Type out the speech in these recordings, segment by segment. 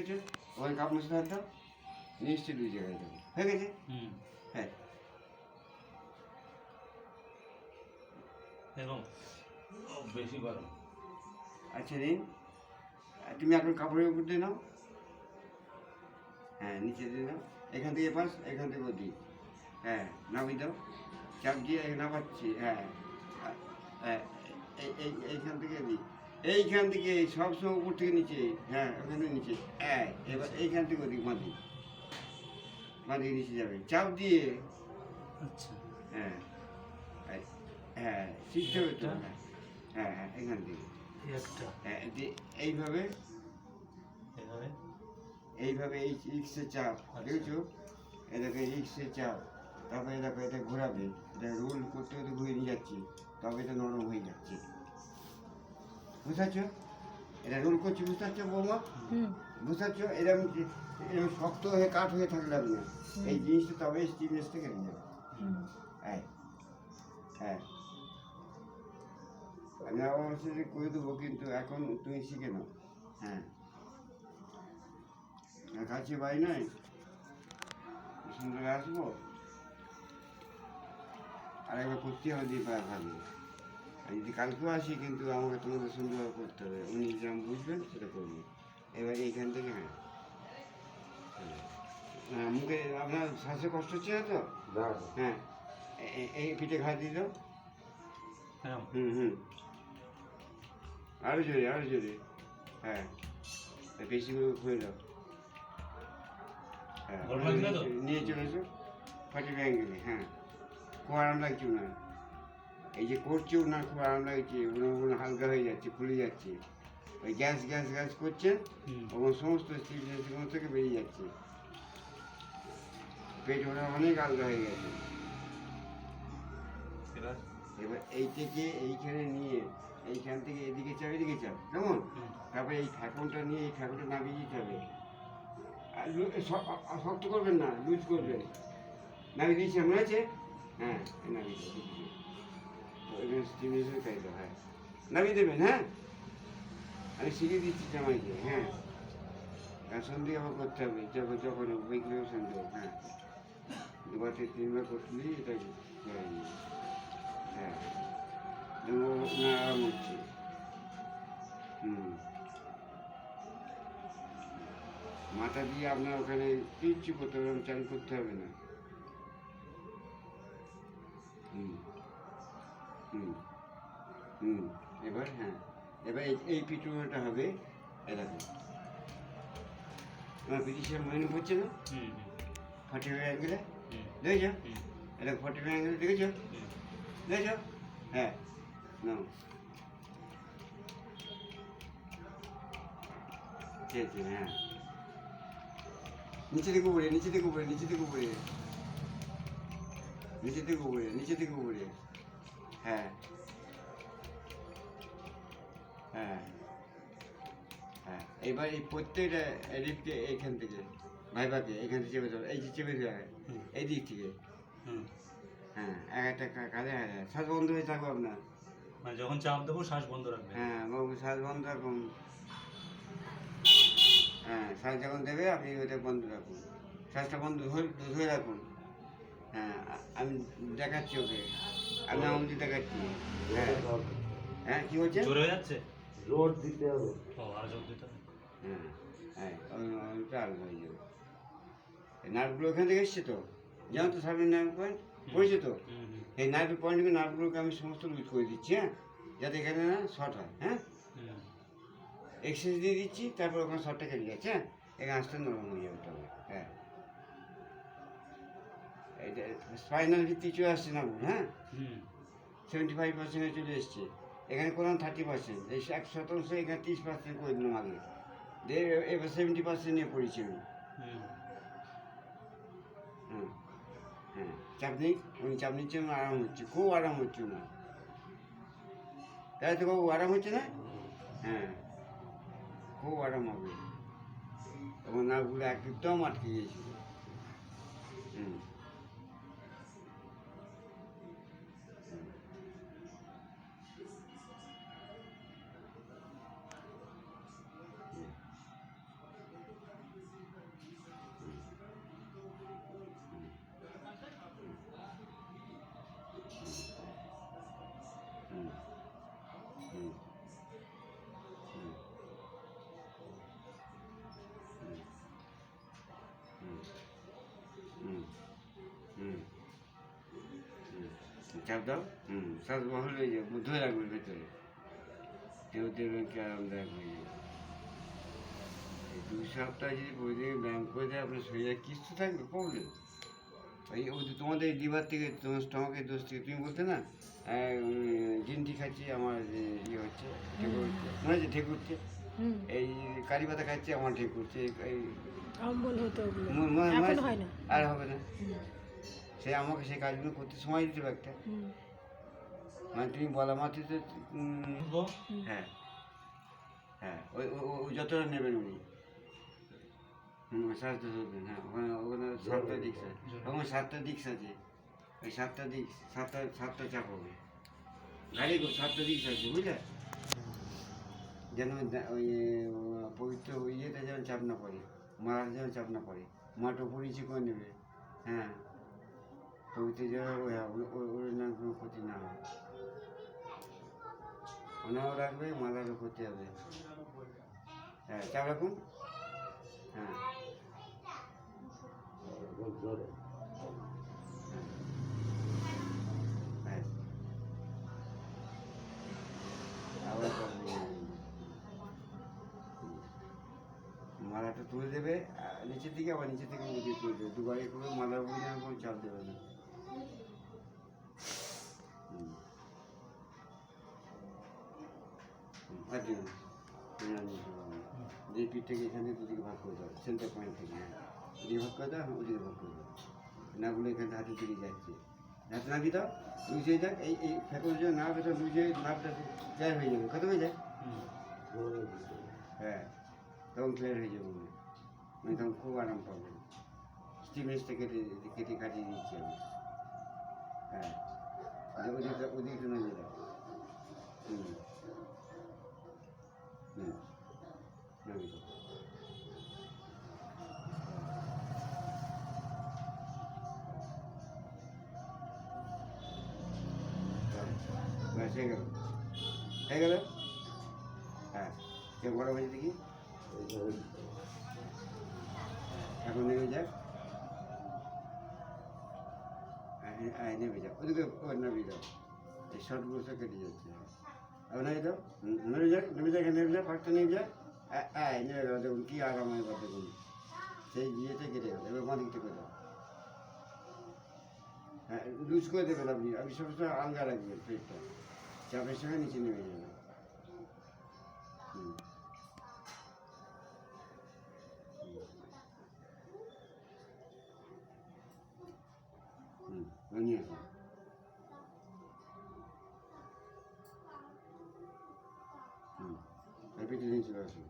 দেখেছো ওখানে কাপ মশলা হাত দাও, নিশ্চয়ই 2 জায়গায় দেবো, হয়ে গেছে। হ্যাঁ এবং বেশি গরম। আচ্ছা নিন, তুমি এখন কাপড়ের উপর দিয়ে নাও, হ্যাঁ নিচে দিয়ে দাও, এখান থেকে পাস, এখান থেকে দিই, হ্যাঁ নামিয়ে দাও, চাপ দিয়ে নামাচ্ছি, হ্যাঁ হ্যাঁ এইখান থেকে দিই, এইখান থেকে সবসময় উপর থেকে নিচে, হ্যাঁ ওখানে নিচে, হ্যাঁ এবার এইখান থেকে ওদিক বাঁধি, বাঁধিয়ে নিচে যাবে চাপ দিয়ে, আচ্ছা হ্যাঁ হ্যাঁ শিখতে হবে তো, হ্যাঁ হ্যাঁ এখান থেকে, হ্যাঁ এইভাবে এভাবে এইভাবে এই রিক্সের চাপ, দেখেছো এটাকে রিক্সের চাপ, তারপরে দেখো এটা ঘোরাবে, এটা রোল করতে করতে ঘুরে নিয়ে যাচ্ছি, তবে এটা নরম হয়ে যাচ্ছে, বুঝতে পারছো? এটা রোল করছি, বুঝতে পারছো বৌমা? বুঝতে পারছো? এরকম এরকম শক্ত হয়ে কাঠ হয়ে থাকলে হবে না, এই জিনিসটা তবে স্টিমনেস থেকে নিয়ে যাবে। হ্যাঁ হ্যাঁ আমি অবশ্যই করে দেবো, কিন্তু এখন তুমি শিখে নাও। হ্যাঁ কাছে বাড়ি নয়, সুন্দর আসবো, আর একবার করতে হবে দিয়ে পায়ে ভাবি, আর যদি কালকেও আসি কিন্তু আমাকে তোমাদের সুন্দরভাবে করতে হবে, উনি যেমন বুঝবেন সেটা করবেন। এবার এইখান থেকে, হ্যাঁ হ্যাঁ মুখে আপনার শ্বাসে কষ্ট হচ্ছে না তো? হ্যাঁ এই পিঠে ঘা দিয়ে দাও, হুম আরও জোরে আরও জোরে, হ্যাঁ বেশি করে খুলে দাও, হ্যাঁ নিয়ে চলে এসো 45 অ্যাঙ্গেলে, হ্যাঁ খুব আরাম লাগছে ওনার, এই যে করছে ওনার খুব আরাম লাগছে, ওনার হালকা হয়ে যাচ্ছে, খুলে যাচ্ছে, ওই গ্যাস গ্যাস গ্যাস করছে, এবং সমস্ত স্টিফনেসগুলো থেকে বেরিয়ে যাচ্ছে, পেট ওনার অনেক আলগা হয়ে গেছে। এবার এই থেকে এইখানে নিয়ে এইখান থেকে এদিকে চাপ, এদিকে চাপ, কেমন? তারপরে এই ঠাকুরটা নিয়ে এই ঠাকুরটা নামিয়ে দিতে হবে, আর শক্ত করবেন না, লুজ করবেন, নামিয়ে দিয়েছি মনে আছে? হ্যাঁ নামিয়ে দিচ্ছি, এবার স্টিমনেসের চাইতে হয়, নামিয়ে দেবেন, হ্যাঁ আমি শিখিয়ে দিচ্ছি জামাইকে, হ্যাঁ সন্ধে আবার করতে হবে, যখন যখন উইকলিও সন্ধে, হ্যাঁ 2 থেকে 3 বার করলেই এটা হ্যাঁ না আরাম হচ্ছে। মাথা দিয়ে আপনার ওখানে কিচ্ছু করতে হবে না, চান করতে হবে না। এবার হ্যাঁ এবার এই পিটুনোটা হবে, এরকম আমার ব্রিটিশের মনে হচ্ছে না 45 অ্যাঙ্গেলে, দেখেছো? এটা 45 অ্যাঙ্গেলে দেখেছো? দেখেছো? হ্যাঁ নাও ঠিক আছে, হ্যাঁ নিচে থেকে উপরে, নিচে থেকে উপরে, নিচে থেকে উপরে, নিচে থেকে উপরে, নিচে থেকে উপরে, হ্যাঁ হ্যাঁ হ্যাঁ এবার এই প্রত্যেকটা এডিটকে এইখান থেকে ভাইবাকে এখান থেকে চেপে দেবো, এই যে চেপে দেওয়া হয় এই দিক থেকে, হ্যাঁ একটা কাজে শ্বাস বন্ধ হয়ে থাকবো আপনার, মানে যখন চাপ দেবো শ্বাস বন্ধ রাখবে, হ্যাঁ বাবু শ্বাস বন্ধ রাখুন, হ্যাঁ শ্বাস যখন দেবে আপনি ওটা বন্ধ রাখুন, শ্বাসটা বন্ধ ধরে রাখুন, হ্যাঁ আমি দেখাচ্ছি ওকে, আমি আমাকে দেখাচ্ছি, হ্যাঁ হ্যাঁ কী হচ্ছে, জোরে হয়ে যাচ্ছে, জোর দিতে হবে, ও আর জোর দিতে হবে, হ্যাঁ হ্যাঁ ওটা আলাদা হয়ে যাবে, নার্ভগুলো ওখান থেকে এসছে তো, জানো তো সামনে নার্ভ পয়েন্ট পড়েছে তো, এই নার্ভ পয়েন্টগুলো নার্ভগুলোকে আমি সমস্ত লুজ করে দিচ্ছি, হ্যাঁ যাতে এখানে না শর্ট হয়, হ্যাঁ এক্সারসাইজ দিয়ে দিচ্ছি, তারপর ওখানে শর্টটা কেটে যাচ্ছে, হ্যাঁ এখানে আসতে নরম হয়ে যাবে তবে, হ্যাঁ এইটা স্পাইনাল ভিত্তি চলে আসছে না, হ্যাঁ 75% চলে এসছে, এখানে করলাম 30%, এই 100% এখানে 30% করে দিলাম আগে, দিয়ে এবার 70% নিয়ে পড়েছি আমি, হ্যাঁ হ্যাঁ চাপ নেই, উনি চাপ নিচ্ছেন, আরাম হচ্ছে, খুব আরাম হচ্ছে না, তাই তো বাবু আরাম হচ্ছে না, হ্যাঁ খুব আরাম হবে, এবং নাকগুলো একদম আটকে গিয়েছিল, চাপ দাও, শ্বাস বহল হয়ে যাবে, ধরে রাখবে ভেতরে, কেউ দেবেন কি আরামদায়ক হয়ে যাবে। এই 2 সপ্তাহ যদি প্রতিদিন ব্যায়াম করে দেয় আপনার শরীরে কিচ্ছু থাকবে প্রবলেম। ওই যে তোমাদের লিভার থেকে, তোমার স্টমাকের দোষ থেকে তুমি বলতে না জিনটি খাচ্ছি আমার ইয়ে হচ্ছে, ঠেকুর হচ্ছে, মনে হচ্ছে ঠেকুর হচ্ছে, এই কারি পাতা খাচ্ছি আমার ঠেকুর হচ্ছে, এই অম্বল হতো ওগুলো মনে এখন হয় হয় না। আর হবে না। সে আমাকে সেই কাজগুলো করতে সময় দিতে হবে একটা, মানে তুমি বলা মাত্রই তো হ্যাঁ হ্যাঁ ওই ওই যতটা নেবেন উনি সাতটা ধরবেন, হ্যাঁ ওখানে ওখানে 7টা দিক্স আছে, ওখানে 7টা দিক্স আছে, ওই 7টা দিক্স, 7টা চাপ হবে গাড়ি, 7টা দিক্স আছে বুঝলে, যেন ওই পবিত্র ইয়েতে যেন চাপ না পড়ে, মারার যেন চাপ না পড়ে, মাঠ ওপর নিচে করে নেবে, হ্যাঁ পবিত্র যেন ওর না কোনো ক্ষতি না হয়, ওনাও রাখবে, মালারও ক্ষতি হবে, হ্যাঁ চাপ রাখুন, হ্যাঁ হ্যাঁ আবার মালাটা তুলে দেবে নিচের দিকে, আবার নিচে থেকে উঠিয়ে তুলে দেবে, দুবারে করে মালার উপরে যেন কোনো চাপ দেবে না। আর দিন যে পিঠটাকে এখানে দুদিকে ভাগ করে দাও, সেন্টার পয়েন্ট থেকে, হ্যাঁ এদিকে ভাগ করে দাও, ওদিকে ভাগ করে দাও, নাগুলো এখানে হাতের দিকে যাচ্ছে, হাতে নাকি দাও লুজ হয়ে যাক, এই ফেঁকো যে নাক এটা লুজ হয়ে নাকটা ক্লিয়ার হয়ে যাবে, খতম হয়ে যায়, হ্যাঁ তখন ক্লিয়ার হয়ে যাবে, মানে তখন খুব আরাম পাবেন। স্টিমেজটা কেটে কেটে কাটিয়ে দিচ্ছি আমি, হ্যাঁ ওদিকটা ওদিকটা নজর দাও, নাকি দাও, ব্যাস হয়ে গেল, হয়ে গেল, হ্যাঁ কেউ বড় হয়েছে দেখি, এখন নেমে যাক, নেমে যাক ওদিকে, নেমে যাও, এই শর্টগুলো সব কেটে যাচ্ছে, আর নেমে যাও, নেমে যাক, নেমে যাক, নেমে যাক, ফাঁকটা নেমে যাক, নেমে গেল, দেখুন কী আরাম হয় দেখুন, সেই ইয়েতে কেটে গেল, এবার বাঁ দিকটা করে দাও, হ্যাঁ লুজ করে দেবেন আপনি, আপনি সবসময় আলগা রাখবেন পেটটা, চাপের সঙ্গে নিচে নেমে যাবে, নিয়ে আসুন, পেটে নিয়ে চলে আসুন,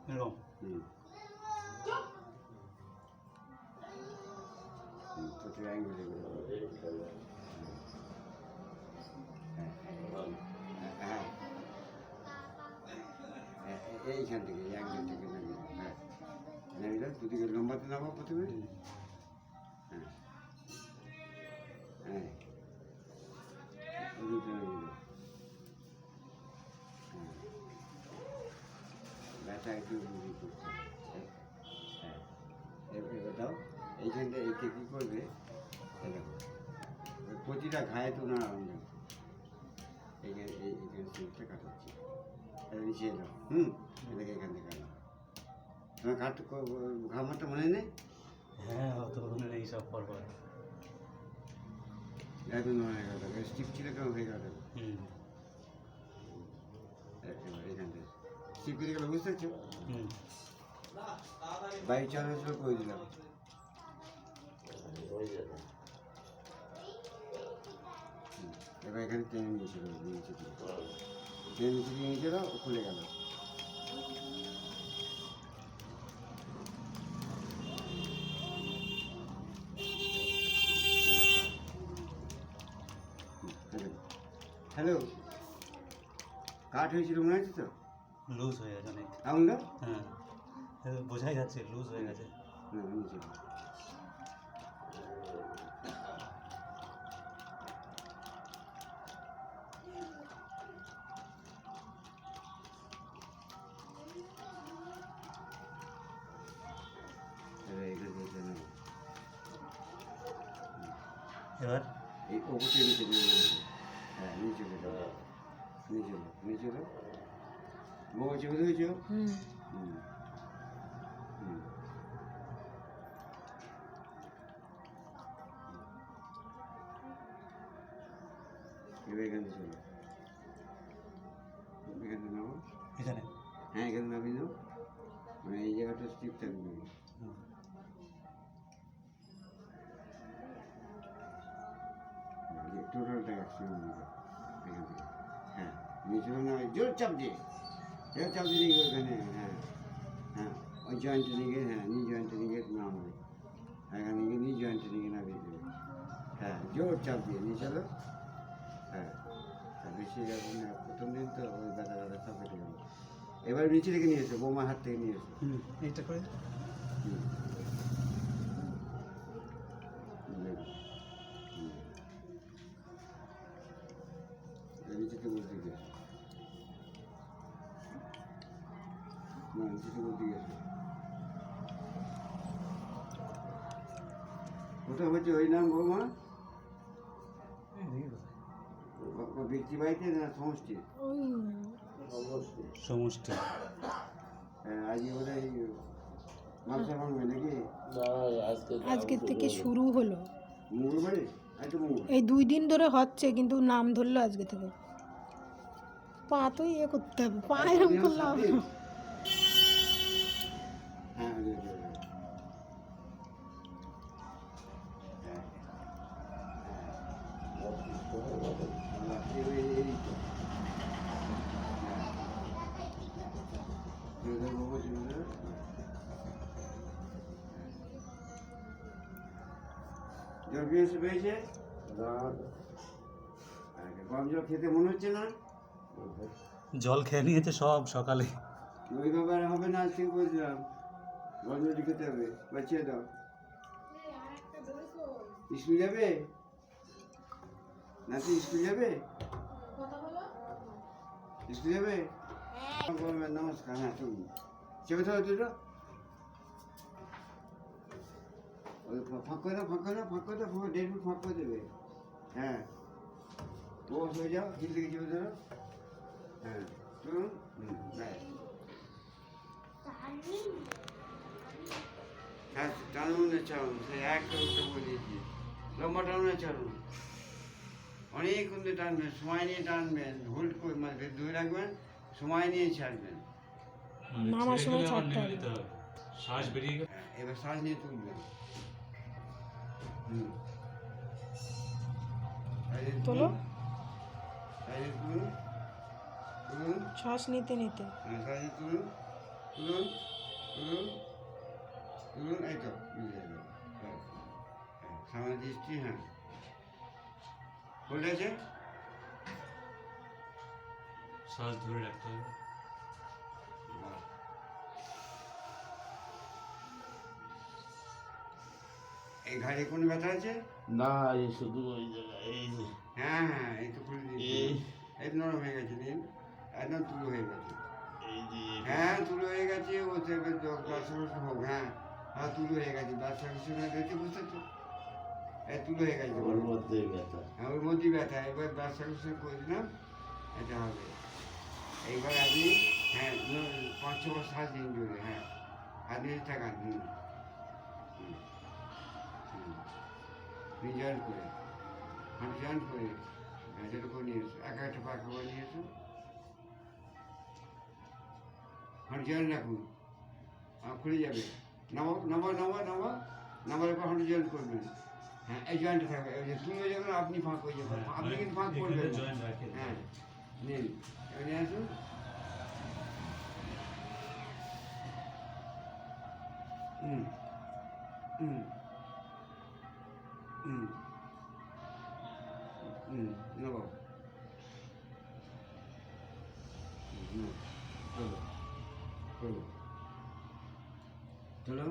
এরকম প্রচুর অ্যাঙ্গেল হ্যাঁ এইখান থেকে এই অ্যাঙ্গেল থেকে নেমে, হ্যাঁ নেমে যাও, দুদিকে লম্বাতে নামো প্রথমে, হ্যাঁ হ্যাঁ ওদিকে নেমে যাও, হ্যাঁ ব্যথা একটু বুঝি করছে, হ্যাঁ এবার দাও, এইখানটা এইটা কী করবে, দেখো প্রতিটা ঘায়ে তো না আরাম দেবে, এইখানে এইখানে সিটটা কাটাচ্ছি, নিচে এলো, এটাকে এখান থেকে আনো, তোমার ঘামারটা মনে নেই, হ্যাঁ অত মনে নেই সব পরপর, একদম হয়ে গেল, স্টিপ ছিল কেমন হয়ে গেল, এবার এখান থেকে স্টিপ কেটে গেলো, বুঝতে পারছো, বাইক চালানো করে দিলাম, এবার এখানে টেনে নিয়েছিল, নিচে দিয়ে টেনে নিচে দিয়ে নিচে দাও, খুলে গেল, হ্যালো কাট হয়েছিল মনে আছে তো, লুজ হয়ে গেছে অনেক, আঙুলটা, হ্যাঁ বোঝাই যাচ্ছে লুজ হয়ে গেছে, না নিচে দাও, এবার এখান থেকে নেবো, এবার এই ওপরটা নিচে নিয়ে নেবে। হ্যাঁ নিচে যাও, নিচে দাও। বউ চেপে ধরেছো? হুম। হুম হুম। এবার এখান থেকে চলো, এখান থেকে নামো। এখানে হ্যাঁ এখানে নামিয়ে দাও, মানে এই জায়গাটা স্টিপ থাকবে। হুম। টোটালটা একসঙ্গে নিয়ে যাও এখান থেকে। হ্যাঁ নিচে না, জোর চাপ দিয়ে, জোর চাপ দিয়ে নিয়ে ওখানে। হ্যাঁ হ্যাঁ ওই জয়েন্টে নিয়ে গিয়ে, হ্যাঁ নি জয়েন্টে নিয়ে গিয়ে নামাবে। এখানে গিয়ে নি জয়েন্টে নিয়ে গিয়ে নামিয়ে দেবে। হ্যাঁ জোর চাপ দিয়ে নিয়ে চলো। হ্যাঁ বেশি যখন প্রথম দিন তো ওই ব্যথা ব্যথা সব কেটে গেল। এবার নিচে থেকে নিয়ে এসো, বৌমার হাত থেকে নিয়ে এসো। এইটা করে হুম। হুম। হুম। নিচে থেকে বলতে গিয়েছো, না নিচে থেকে বলতে গিয়েছো। কোথাও হচ্ছে ওই নাম বৌমা? ব্যক্তি বাড়িতে না সমষ্টি? ওই সমষ্টি। হ্যাঁ আজকে বোধ হয় মাংস ভাঙবে নাকি? আজকের থেকে শুরু হলো। মঙ্গলবারে? আজ তো মঙ্গল। এই 2 দিন ধরে হচ্ছে, কিন্তু নাম ধরলো আজকে থেকে। পা তো ইয়ে করতে হবে, পা এরকম করলে হবে না। হ্যাঁ জল পেয়েছে পেয়েছে? গরম জল খেতে মনে হচ্ছে না? জল খেয়ে নিয়েছে সব সকালে। ওই ব্যাপারে হবে না, আজকে বলছিলাম গরম জল খেতে হবে, বাঁচিয়ে দাও। স্কুল যাবে নাতি? স্কুল যাবে? স্কুল যাবে? নমস্কার, হ্যাঁ চলুন চেপে থাকো দুটো। ওই ফাঁক করে দাও, ফাঁক করে দাও, ফাঁক করে দাও, 1.5 ফুট ফাঁক করে দেবে। হ্যাঁ বস হয়ে যাও, হিল থেকে চেপে ধরো। হ্যাঁ চলুন। ব্যাস। হ্যাঁ টানুন চালুন, সেই একটা উঠে বলিয়েছি, লম্বা টানুন চালুন। অনেকক্ষণ ধরে টানবেন, সময় নিয়ে টানবেন, হোল্ড করে মানে ধরে রাখবেন, সময় নিয়ে ছাড়বেন। নামার সময় ছাড়তে হবে। শ্বাস বেরিয়ে গেল। এবার শ্বাস নিয়ে তুলবেন। হুম তোলো। তুলুন, তুলুন, শ্বাস নিতে নিতে। শ্বাস নিয়ে তুলুন, তুলুন, তুলুন, তুলুন, এই তো মিলে যাবে। সামনে দৃষ্টি, হ্যাঁ হোল্ড আছে। শ্বাস ধরে রাখতে হবে। এই ঘাড়ে কোনো ব্যথা আছে? না, এই শুধু ওই জায়গায় এই যে হ্যাঁ হ্যাঁ এই তো খুলে দিয়েছি, এই নরম হয়ে গেছে, নিন একদম তুলো হয়ে গেছে। এই যে হ্যাঁ তুলো হয়ে গেছে, ও ব্লাড সার্কুলেশন হোক। হ্যাঁ হ্যাঁ তুলো হয়ে গেছে, ব্লাড সার্কুলেশন হয়েছে, বুঝতে তো এই তুলো হয়ে গেছে। ওর মধ্যে ব্যথা। হ্যাঁ ওর মধ্যেই ব্যথা, এবার ব্লাড সার্কুলেশন করে দিলাম, এটা হবে। এইবার আপনি হ্যাঁ 5-6 বার শ্বাস দিন জোরে। হ্যাঁ হাত নিয়ে থাকান। হুম হুম হুম জয়েন্ট করে, হাত জয়েন্ট করে যেটা করে নিয়ে এসো, একটা পাকা করে নিয়ে এসো, হাত জয়েন্ট রাখুন, খুলে যাবে। নামো নামো নামো নামো, নামার পর হাঁটু জয়েন্ট করবেন। হ্যাঁ এই জয়েন্টে থাকবে, ওই যে তুমি যখন আপনি ফাঁক হয়ে যাবেন, আপনি কিন্তু ফাঁক করবেন না। হ্যাঁ নিন, এবার নিয়ে আসুন। হুম হুম হুম হুম নেব। চলো চলো চলো।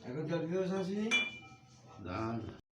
এখন তার দিবস আসেনি। না